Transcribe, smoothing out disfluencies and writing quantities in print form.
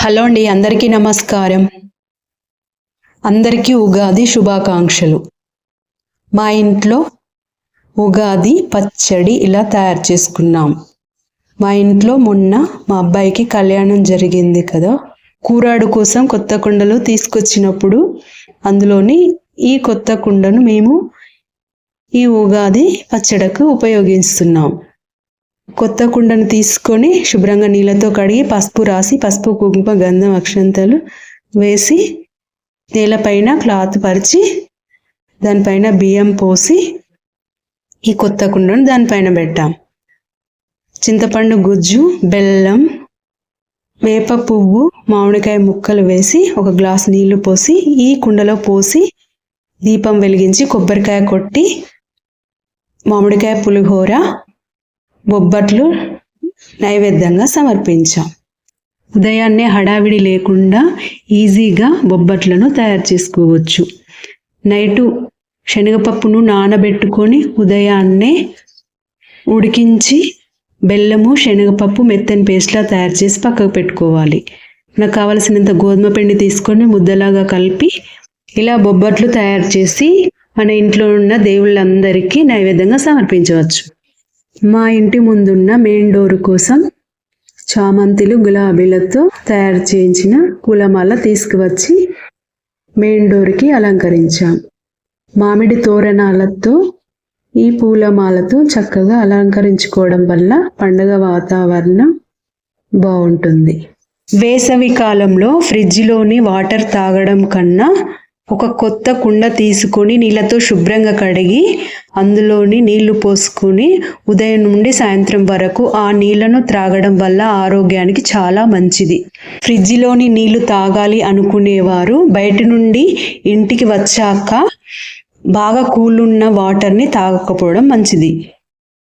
Hello అండి, అందరికీ నమస్కారం. అందరికీ ఉగాది శుభాకాంక్షలు. మా ఇంట్లో ఉగాది పచ్చడి ఇలా తయారు చేసుకున్నాం. మా ఇంట్లో మొన్న మా అబ్బాయికి కళ్యాణం జరిగింది కదా, కూరాడు కోసం కొత్త కుండలు తీసుకొచ్చినప్పుడు అందులోని ఈ కొత్త కుండను మేము ఈ ఉగాది పచ్చడకు ఉపయోగిస్తున్నాం. కొత్త కుండను తీసుకొని శుభ్రంగా నీళ్ళతో కడిగి పసుపు రాసి, పసుపు కుంకుమ గంధం అక్షంతలు వేసి నేలపైన క్లాత్ పరిచి దానిపైన బియ్యం పోసి ఈ కొత్త కుండను దానిపైన పెట్టాం. చింతపండు గుజ్జు, బెల్లం, వేప పువ్వు, మామిడికాయ ముక్కలు వేసి ఒక గ్లాస్ నీళ్లు పోసి ఈ కుండలో పోసి దీపం వెలిగించి కొబ్బరికాయ కొట్టి మామిడికాయ పులిహోర, బొబ్బట్లు నైవేద్యంగా సమర్పించాం. ఉదయాన్నే హడావిడి లేకుండా ఈజీగా బొబ్బట్లను తయారు చేసుకోవచ్చు. నైటు శనగపప్పును నానబెట్టుకొని ఉదయాన్నే ఉడికించి బెల్లము, శనగపప్పు మెత్తని పేస్ట్లా తయారు చేసి పక్కకు పెట్టుకోవాలి. నాకు కావలసినంత గోధుమ పిండి తీసుకొని ముద్దలాగా కలిపి ఇలా బొబ్బట్లు తయారు చేసి మన ఇంట్లో ఉన్న దేవుళ్ళందరికీ నైవేద్యంగా సమర్పించవచ్చు. మా ఇంటి ముందున్న మెయిన్ డోర్ కోసం చామంతులు, గులాబీలతో తయారు చేయించిన పూలమాల తీసుకువచ్చి మెయిన్ డోర్కి అలంకరించాం. మామిడి తోరణాలతో ఈ పూలమాలతో చక్కగా అలంకరించుకోవడం వల్ల పండుగ వాతావరణం బాగుంటుంది. వేసవి కాలంలో ఫ్రిడ్జ్లోని వాటర్ తాగడం కన్నా ఒక కొత్త కుండ తీసుకొని నీళ్ళతో శుభ్రంగా కడిగి అందులోని నీళ్లు పోసుకొని ఉదయం నుండి సాయంత్రం వరకు ఆ నీళ్లను త్రాగడం వల్ల ఆరోగ్యానికి చాలా మంచిది. ఫ్రిడ్జ్లోని నీళ్లు తాగాలి అనుకునేవారు బయట నుండి ఇంటికి వచ్చాక బాగా కూల్ ఉన్న వాటర్ని తాగకపోవడం మంచిది.